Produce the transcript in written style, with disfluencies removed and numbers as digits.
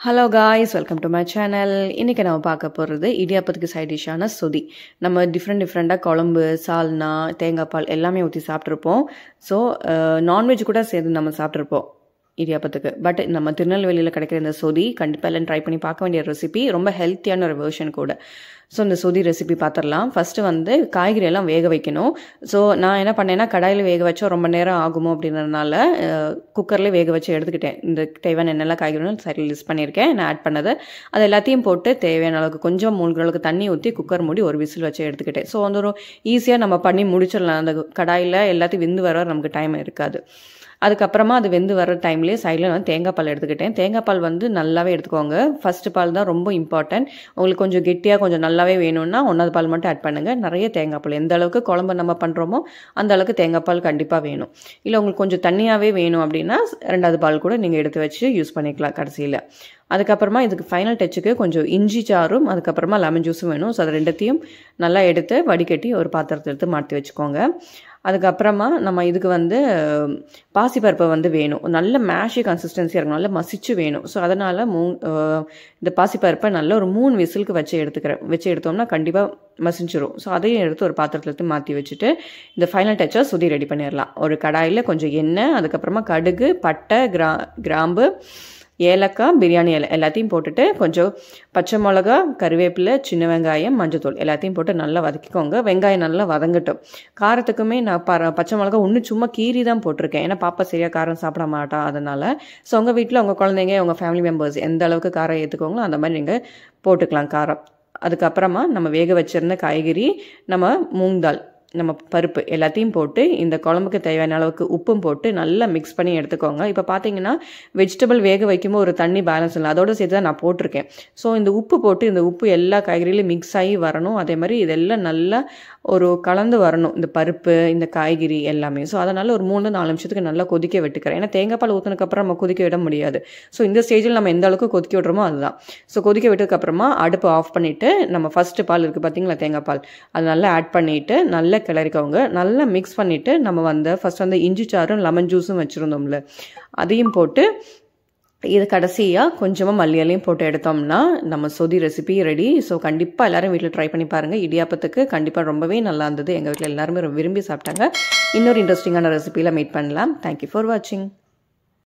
Hello guys, welcome to my channel. இன்றைக்கி நம்ம பார்க்க போகிறது இடியாப்பத்துக்கு சைட் டிஷ்ஷான சொதி. நம்ம டிஃப்ரெண்ட்டாக குழம்பு, சால்னா, தேங்காய் பால் எல்லாமே ஊற்றி சாப்பிட்ருப்போம். ஸோ நான்வெஜ் கூட சேர்ந்து நம்ம சாப்பிட்ருப்போம் இடியாப்பத்துக்கு. பட் நம்ம திருநெல்வேலியில் கிடைக்கிற இந்த சொதி கண்டிப்பாக எல்லாம் ட்ரை பண்ணி பார்க்க வேண்டிய ரெசிபி. ரொம்ப ஹெல்த்தியான ஒரு வெர்ஷன் கூட. ஸோ இந்த சொதி ரெசிபி பார்த்துடலாம். ஃபஸ்ட்டு வந்து காய்கறி எல்லாம் வேக வைக்கணும். ஸோ நான் என்ன பண்ணேன்னா, கடாயில் வேக வச்சா ரொம்ப நேரம் ஆகுமோ அப்படின்றதுனால குக்கரில் வேக வச்சு எடுத்துக்கிட்டேன். இந்த தேவையான என்னெல்லாம் காய்கறிகளும் சைடில் லிஸ்ட் பண்ணியிருக்கேன். நான் ஆட் பண்ணது அது எல்லாத்தையும் போட்டு தேவையான அளவுக்கு கொஞ்சம் 3 அளவுக்கு தண்ணி ஊற்றி குக்கர் மூடி ஒரு விசில் வச்சு எடுத்துக்கிட்டேன். ஸோ வந்து ஒரு ஈஸியாக நம்ம பண்ணி முடிச்சிடலாம். அந்த கடாயில் எல்லாத்தையும் வெந்து வர நமக்கு டைம் இருக்காது. அதுக்கப்புறமா அது வெந்து வர டைம்லேயே சைடில் நான் தேங்காய் பால் எடுத்துக்கிட்டேன். தேங்காய் பால் வந்து நல்லாவே எடுத்துக்கோங்க. ஃபஸ்ட்டு பால் தான் ரொம்ப இம்பார்ட்டன்ட். உங்களுக்கு கொஞ்சம் கெட்டியாக கொஞ்சம் நல்லாவே வேணும்னா 1வது பால் மட்டும் ஆட் பண்ணுங்கள். நிறைய தேங்காய் பால் எந்த அளவுக்கு குழம்பு நம்ம பண்ணுறோமோ அந்த அளவுக்கு தேங்காய் பால் கண்டிப்பாக வேணும். இல்லை உங்களுக்கு கொஞ்சம் தண்ணியாகவே வேணும் அப்படின்னா 2வது பால் கூட நீங்கள் எடுத்து வச்சு யூஸ் பண்ணிக்கலாம் கடைசியில். அதுக்கப்புறமா இதுக்கு ஃபைனல் டச்சுக்கு கொஞ்சம் இஞ்சி சாறும் அதுக்கப்புறமா லெமன் ஜூஸும் வேணும். ஸோ அது ரெண்டுத்தையும் நல்லா எடுத்து வடிகட்டி ஒரு பாத்திரத்தை எடுத்து மாற்றி வச்சுக்கோங்க. அதுக்கப்புறமா நம்ம இதுக்கு வந்து பாசிப்பருப்பை வந்து வேணும். நல்ல மேஷி கன்சிஸ்டன்சியாக இருக்கணும், நல்லா மசிச்சு வேணும். ஸோ அதனால் இந்த பாசிப்பருப்பை நல்லா ஒரு 3 விசிலுக்கு வச்சு எடுத்தோம்னா கண்டிப்பாக மசிஞ்சிரும். ஸோ அதையும் எடுத்து ஒரு பாத்திரத்தில் எடுத்து மாற்றி வச்சுட்டு இந்த ஃபைனல் டச்சாக சுதி ரெடி பண்ணிடலாம். ஒரு கடாயில் கொஞ்சம் எண்ணெய், அதுக்கப்புறமா கடுகு, பட்டை, கிராம்பு, ஏலக்காய், பிரியாணி இலை எல்லாத்தையும் போட்டுட்டு கொஞ்சம் பச்சை மிளகா, கருவேப்பிலை, சின்ன வெங்காயம், மஞ்சத்தூள் எல்லாத்தையும் போட்டு நல்லா வதக்கிக்கோங்க. வெங்காயம் நல்லா வதங்கட்டும். காரத்துக்குமே நான் பச்சை மிளகா ஒன்று சும்மா கீரி தான் போட்டிருக்கேன். ஏன்னா பாப்பா சரியாக காரம் சாப்பிட மாட்டா, அதனால். ஸோ உங்கள் வீட்டில் உங்கள் குழந்தைங்க, உங்கள் ஃபேமிலி மெம்பர்ஸ் எந்த அளவுக்கு காரம் ஏற்றுக்கோங்களோ அந்த மாதிரி நீங்கள் போட்டுக்கலாம் காரம். அதுக்கப்புறமா நம்ம வேக வச்சுருந்த காய்கறி, நம்ம மூங் தால், நம்ம பருப்பு எல்லாத்தையும் போட்டு இந்த குழம்புக்கு தேவையான அளவுக்கு உப்பும் போட்டு நல்லா மிக்ஸ் பண்ணி எடுத்துக்கோங்க. இப்போ பார்த்தீங்கன்னா வெஜிடபிள் வேக வைக்கும்போது ஒரு தண்ணி பேலன்ஸ் இல்லை, அதோடு சேர்த்து தான் நான் போட்டிருக்கேன். ஸோ இந்த உப்பு போட்டு இந்த உப்பு எல்லா காய்கறியிலையும் மிக்ஸ் ஆகி வரணும். அதே மாதிரி இதெல்லாம் நல்லா ஒரு கலந்து வரணும், இந்த பருப்பு, இந்த காய்கறி எல்லாமே. ஸோ அதனால் ஒரு 3-4 நிமிஷத்துக்கு நல்லா கொதிக்க விட்டுக்கிறேன். ஏன்னா தேங்காய் பால் ஊற்றினதுக்கப்புறம் நம்ம கொதிக்க விட முடியாது. ஸோ இந்த ஸ்டேஜில் நம்ம எந்த அளவுக்கு கொதிக்க விடுறோமோ அதுதான். ஸோ கொதிக்க விட்டதுக்கப்புறமா அடுப்பு ஆஃப் பண்ணிவிட்டு நம்ம ஃபஸ்ட்டு பால் இருக்குது பார்த்தீங்களா, தேங்காய் பால், அது நல்லா ஆட் பண்ணிவிட்டு நல்லா கிளறிக்கோங்க. நல்லா மிக்ஸ் பண்ணிவிட்டு நம்ம ஃபஸ்ட் வந்து இஞ்சி சாறும் லெமன் ஜூஸும் வச்சுருந்தோம்ல அதையும் போட்டு இது கடைசியாக கொஞ்சமாக மல்லியலையும் போட்டு எடுத்தோம்னா நம்ம சொதி ரெசிபி ரெடி. ஸோ கண்டிப்பாக எல்லோரும் வீட்டில் ட்ரை பண்ணி பாருங்கள். இடியாப்பத்துக்கு கண்டிப்பாக ரொம்பவே நல்லா இருந்தது. எங்கள் வீட்டில் எல்லாருமே விரும்பி சாப்பிட்டாங்க. இன்னொரு இன்ட்ரெஸ்டிங்கான ரெசிபியில் மீட் பண்ணலாம். தேங்க்யூ ஃபார் வாட்சிங்.